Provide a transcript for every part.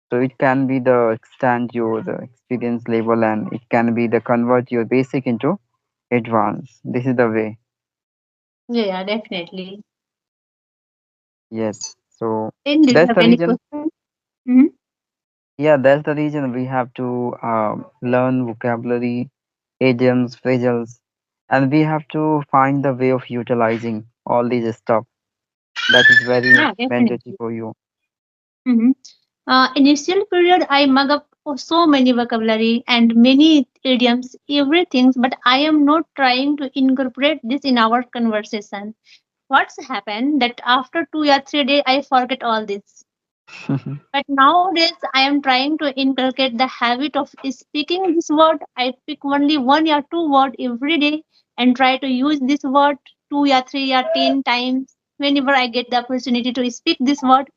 So it can be the extend your experience level, and it can be the convert your basic into advanced. This is the way. Yeah, yeah, definitely. Yes. So And do you that's have the any reason. question? Mm-hmm. Yeah, that's the reason we have to learn vocabulary, idioms, phrases, and we have to find the way of utilizing all these stuff. That is very Yeah, mandatory definitely. for you. Mm-hmm. Initial period, I mug up so many vocabulary and many idioms, everything, but I am not trying to incorporate this in our conversation. What's happened that after 2 or 3 days, I forget all this. But nowadays, I am trying to inculcate the habit of speaking this word. I pick only 1 or 2 words every day and try to use this word 2 or 3 or 10 times whenever I get the opportunity to speak this word.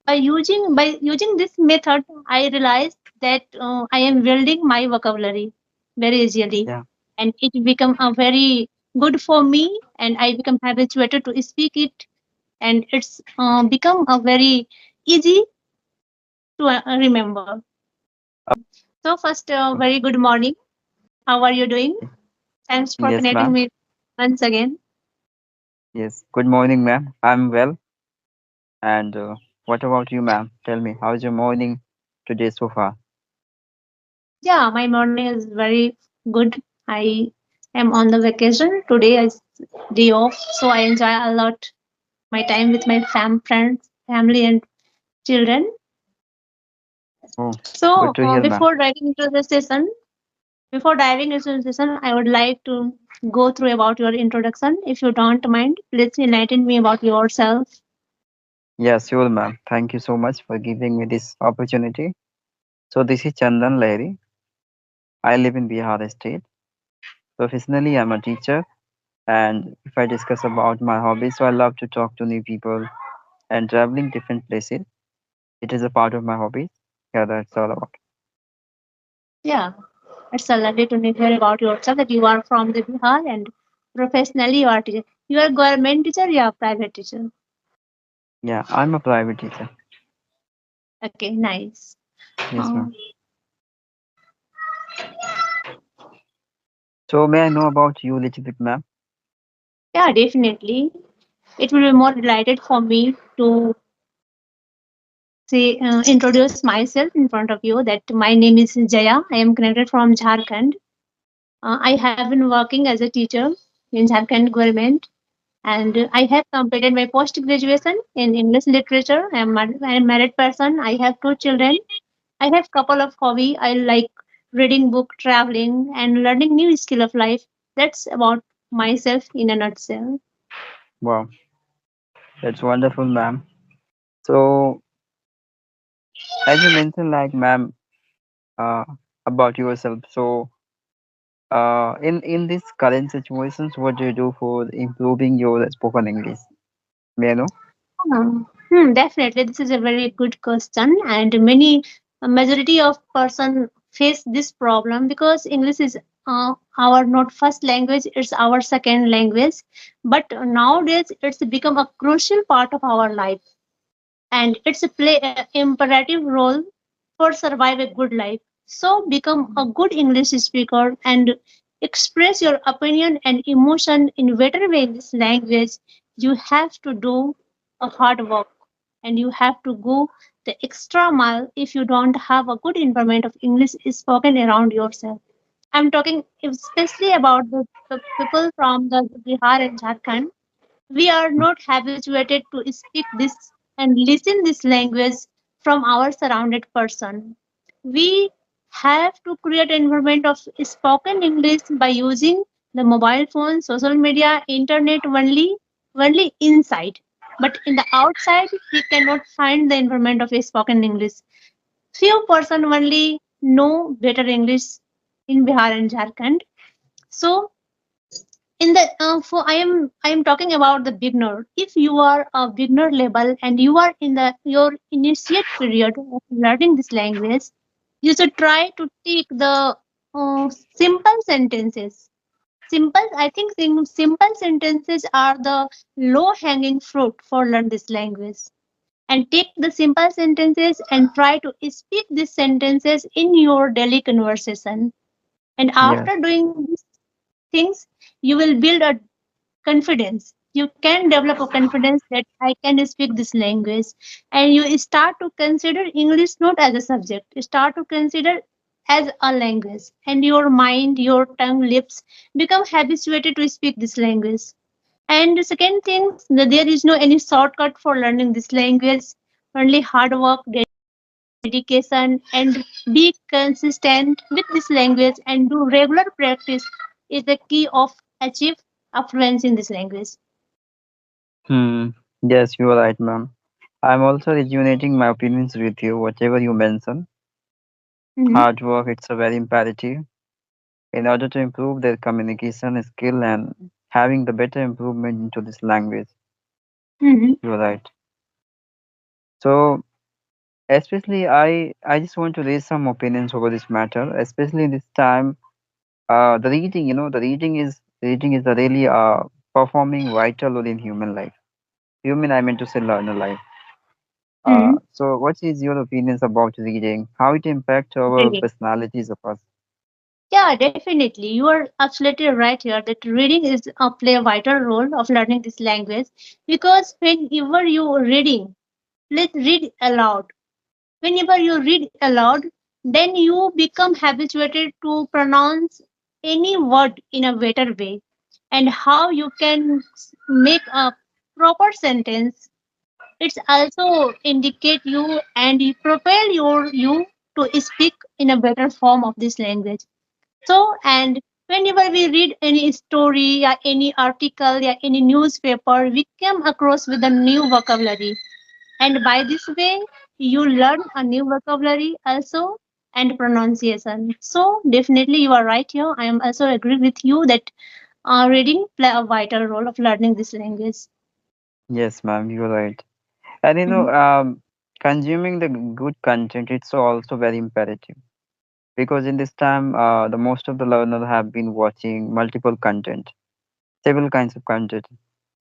By using this method, I realized that I am building my vocabulary very easily, Yeah. and it become a very good for me, and I become habituated to speak it, and it's become a very easy to remember. So first, very good morning. How are you doing? Thanks for Yes, connecting ma'am. me once again. Yes. Good morning, ma'am. I'm well. And what about you, ma'am? Tell me, how's your morning today so far? Yeah, my morning is very good. I am on the vacation. Today is day off, so I enjoy a lot my time with my friends, family, and children. Oh, good So to hear, ma'am. before diving into the session, I would like to go through about your introduction. If you don't mind, please enlighten me about yourself. Yeah, sure, ma'am. Thank you so much for giving me this opportunity. So this is Chandan Laheri. I live in Bihar state. Professionally, I'm a teacher. And if I discuss about my hobbies, so I love to talk to new people and traveling different places. It is a part of my hobbies. Yeah, that's all about. Yeah, it's a lovely to hear about yourself that you are from the Bihar and professionally you are teacher. You are government teacher, you are private teacher. Yeah, I'm a private teacher. Okay, nice. Yes, Uh, ma'am. So may I know about you a little bit, ma'am? yeah, definitely. It will be more delighted for me to say introduce myself in front of you. That my name is Jaya. I am connected from Jharkhand. I have been working as a teacher in Jharkhand government, and I have completed my post graduation in English literature. I am married person. I have 2 children. I have couple of hobby. I like reading book, traveling, and learning new skill of life. That's about myself in a nutshell. Wow, that's wonderful, ma'am. So as you mentioned, like, ma'am, uh, about yourself. So in this current situations, what do you do for improving your spoken English? May I know? Definitely, this is a very good question, and many a majority of person face this problem because English is our not first language; it's our second language. But nowadays, it's become a crucial part of our life, and it's a play an imperative role for survive a good life. So become a good English speaker and express your opinion and emotion in better way in this language. You have to do a hard work and you have to go the extra mile if you don't have a good environment of English spoken around yourself. I'm talking especially about the people from the Bihar and Jharkhand. We are not habituated to speak this and listen this language from our surrounded person. We have to create an environment of spoken English by using the mobile phone, social media, internet only inside. But in the outside, we cannot find the environment of a spoken English. Few person only know better English in Bihar and Jharkhand. So in the for I am talking about the beginner. If you are a beginner level and you are in the your initiate period of learning this language, you should try to take the simple sentences. Simple sentences are the low hanging fruit for learn this language. and take the simple sentences and try to speak these sentences in your daily conversation. And Yes. after doing these things, you will build a confidence. You can develop a confidence that I can speak this language, and you start to consider English not as a subject. You start to consider as a language, and your mind, your tongue, lips become habituated to speak this language. And the second thing, that there is no any shortcut for learning this language. Only hard work, dedication, and be consistent with this language and do regular practice is the key of achieve affluence in this language. Hmm. Yes, you are right, ma'am. I'm also rejuvenating my opinions with you, whatever you mention. Mhm. Hard work, it's a very imperative in order to improve their communication skill and having the better improvement into this language. Mhm. You're right. So, especially I just want to raise some opinions over this matter, especially this time. The reading, the reading is a really performing vital role in human life. Human, I meant to say learner life. Mhm. So what is your opinions about reading? How it impacts our Really. personalities of us? Yeah, definitely. You are absolutely right here that reading is play a vital role of learning this language because whenever you reading, let's read aloud. Whenever you read aloud, then you become habituated to pronounce any word in a better way, and how you can make a proper sentence. It's also indicate you and you prepare you to speak in a better form of this language. So, and whenever we read any story or any article or any newspaper, we come across with a new vocabulary. And by this way, you learn a new vocabulary also and pronunciation. So, definitely you are right here. I am also agree with you that reading play a vital role of learning this language. Yes, ma'am, you're right. And Mhm. consuming the good content, it's also very imperative because in this time, the most of the learners have been watching multiple content, several kinds of content.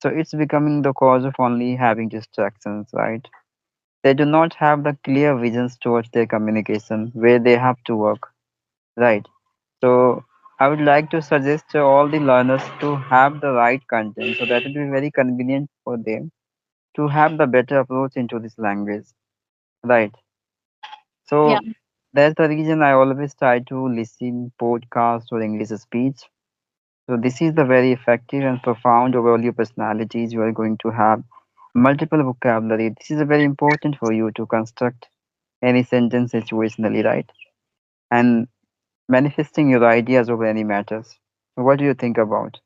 So it's becoming the cause of only having distractions, right? They do not have the clear visions towards their communication where they have to work, right? So I would like to suggest to all the learners to have the right content so that it will be very convenient for them to have the better approach into this language, right? Yeah. So that's the reason I always try to listen podcast or English speech. So this is the very effective and profound overall personalities you are going to have multiple vocabulary. This is very important for you to construct any sentence situationally, right? And manifesting your ideas over any matters. What do you think about?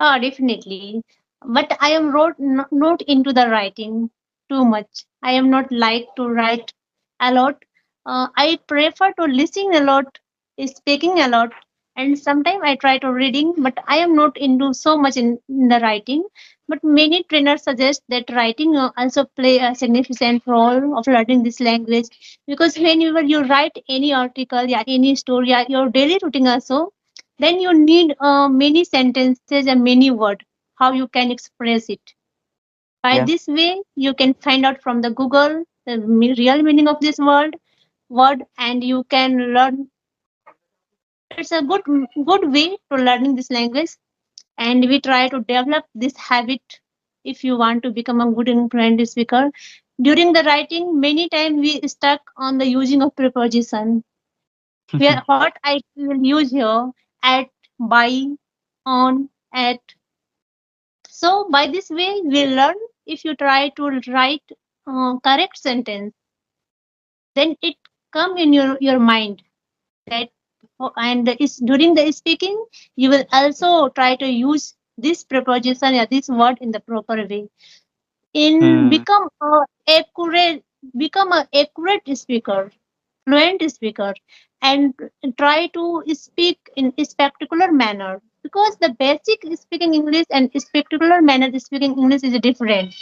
Ah, definitely. But I am not into the writing too much. I am not like to write a lot. I prefer to listen a lot, speaking a lot, and sometimes I try to reading. But I am not into so much in the writing. But many trainers suggest that writing also play a significant role of learning this language because whenever you write any article, yeah, any story, yeah, your daily routine also, then you need many sentences and many words how you can express it. By Yeah. this way you can find out from the Google the real meaning of this word, and you can learn. It's a good way to learning this language, and we try to develop this habit. If you want to become a good and fluent speaker, during the writing many times we stuck on the using of preposition, where what I will use here: at, by, on, at. So by this way, we learn. If you try to write correct sentence, then it come in your mind that, and is during the speaking, you will also try to use this preposition or this word in the proper way. In Hmm. accurate, become a accurate speaker, fluent speaker, and try to speak in a spectacular manner, because the basic speaking English and spectacular manner speaking English is different.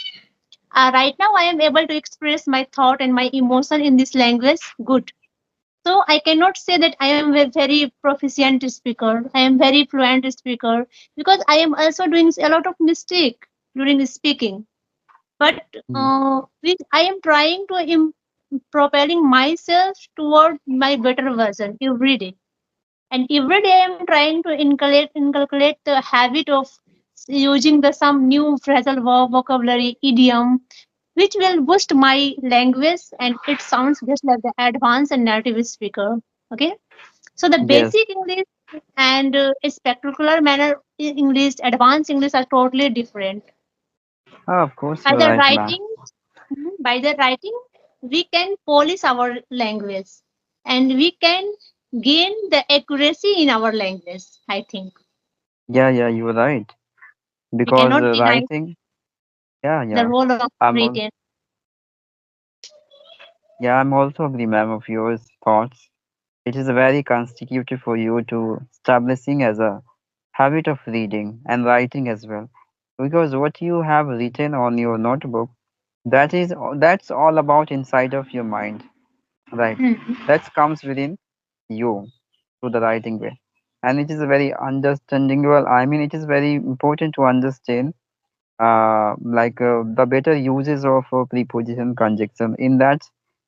Right now I am able to express my thought and my emotion in this language good, so I cannot say that I am a very proficient speaker, I am very fluent speaker, because I am also doing a lot of mistake during speaking. but Mm. which I am trying to propelling myself toward my better version every day. And every day I'm trying to inculcate the habit of using the some new phrasal verb, vocabulary, idiom, which will boost my language and it sounds just like the advanced and native speaker. Okay, so the Yes. basic English and a spectacular manner English, advanced English are totally different. Ah, of course, By you're the right, ma'am. writing, by the writing, we can polish our language and we can gain the accuracy in our language. I think Yeah, yeah, you're right. we Because cannot deny writing, yeah, the yeah. role of I'm all, written. yeah, I'm also agree, ma'am, of your thoughts. It is very constitutive for you to establishing as a habit of reading and writing as well. Because what you have written on your notebook, that's all about inside of your mind, right? Mhm. That comes within you through the writing way. And it is a very understandable. I mean, it is very important to understand the better uses of preposition conjunction in that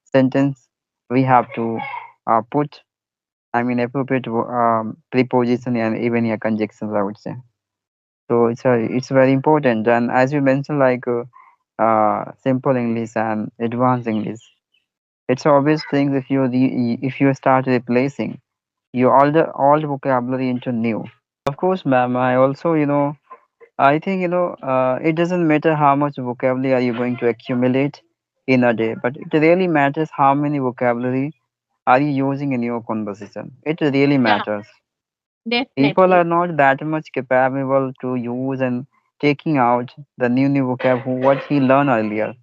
sentence. We have to put, I mean, appropriate preposition and even a conjunctions, I would say. So it's very important. And as you mentioned, simple English and advanced English, it's obvious things if you start replacing your old vocabulary into new. Of course, ma'am. I also, I think, it doesn't matter how much vocabulary are you going to accumulate in a day, but it really matters how many vocabulary are you using in your conversation. It really Yeah, matters. People definitely. are not that much capable to use and taking out the new vocab what he learned earlier,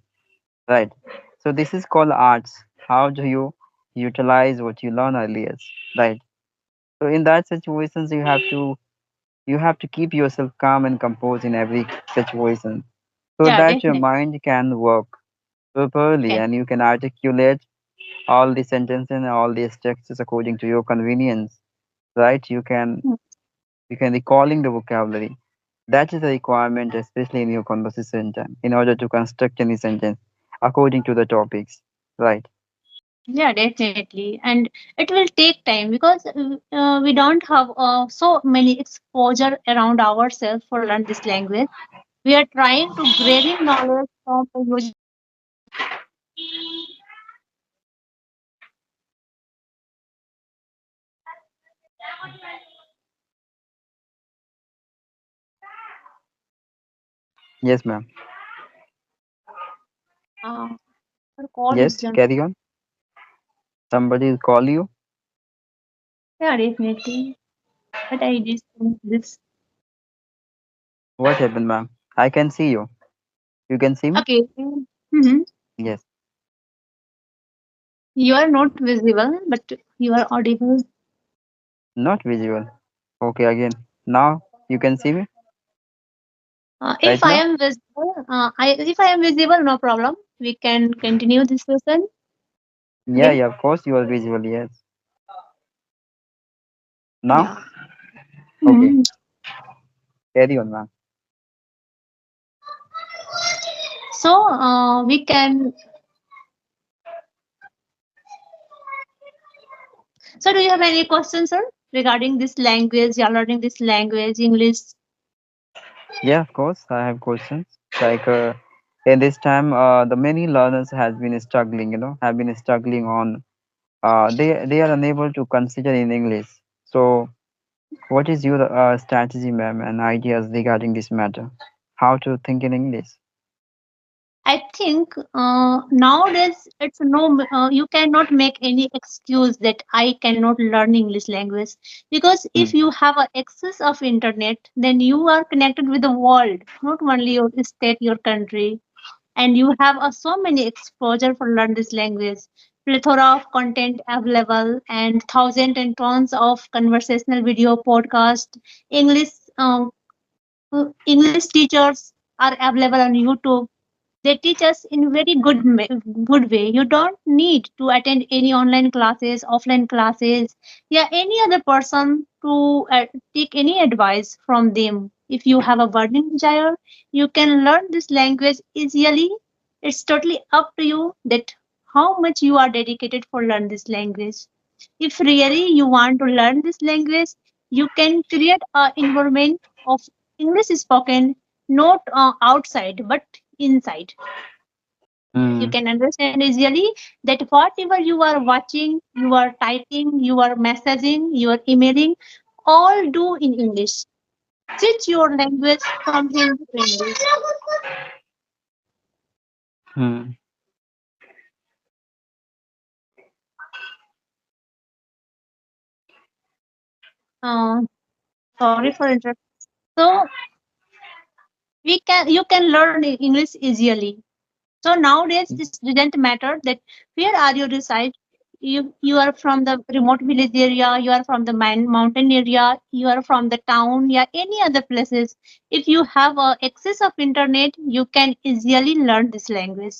right? So this is called arts. How do you utilize what you learned earlier, right? So in that situations you have to keep yourself calm and composed in every situation so Yeah, that your definitely. mind can work properly Yes. and you can articulate all the sentences and all the structures according to your convenience, right? You can recalling the vocabulary. That is a requirement, especially in your conversation time, in order to construct any sentence according to the topics, right? Yeah, definitely. And it will take time because we don't have so many exposure around ourselves for learn this language. We are trying to grabbing knowledge from the using the YouTube, Yes, ma'am. our call is Yes, done. carry on. Somebody will call you. Yeah, definitely. But I just think this. What happened, ma'am? I can see you. You can see me? Okay. Mm-hmm. Yes. You are not visible, but you are audible. Not visual. Okay, again. Now you can see me If right I now? am visible, if I am visible, no problem. We can continue this session. Yeah, Okay. yeah, of course you are visual, yes. Now? Yeah. Okay, Mhm. carry on, ma'am. So we can. So do you have any questions, sir, regarding this language? You are learning this language, English. Yeah, of course, I have questions. Like in this time, the many learners has been struggling, have been struggling on they are unable to consider in English. So what is your strategy, ma'am, and ideas regarding this matter? How to think in English? I think nowadays it's no. You cannot make any excuse that I cannot learn English language because Hmm. if you have a access of internet, then you are connected with the world, not only your state, your country, and you have so many exposure for learn this language. Plethora of content available and thousands and tons of conversational video podcast. English English teachers are available on YouTube. They teach us in very good way. You don't need to attend any online classes, offline classes, yeah, any other person to take any advice from them. If you have a burning desire, you can learn this language easily. It's totally up to you that how much you are dedicated for learn this language. If really you want to learn this language, you can create an environment of English spoken, not outside but inside. You Hmm. can understand easily that whatever you are watching, you are typing, you are messaging, you are emailing, all do in English. Switch your language from Hindi to English. Hmm. Uh, Sorry for interrupting. So you can learn English easily. So nowadays this doesn't matter that where are you reside. You are from the remote village area, you are from the mountain area, you are from the town, yeah, any other places. If you have access of internet, you can easily learn this language.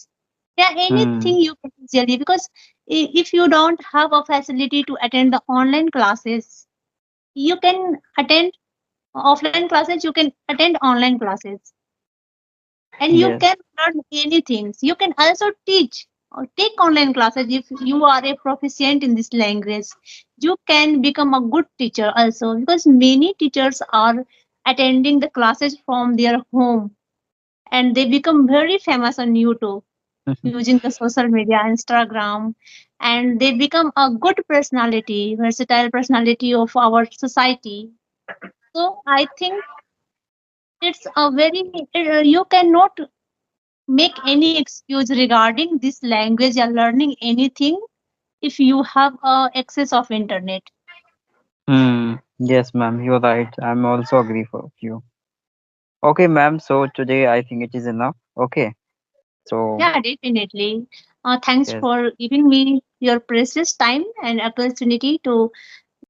Yeah, anything Hmm. you can easily because if you don't have a facility to attend the online classes, you can attend offline classes, you can attend online classes, and you Yes. can learn anything. You can also teach or take online classes if you are a proficient in this language. You can become a good teacher also because many teachers are attending the classes from their home and they become very famous on YouTube using the social media, Instagram, and they become a good personality, versatile personality of our society. So I think it's a very you cannot make any excuse regarding this language or learning anything if you have access of internet. Hmm. Yes, ma'am. You're right. I'm also agree for you. Okay, ma'am. So today I think it is enough. Okay. So Yeah, definitely. Thanks yes. for giving me your precious time and opportunity to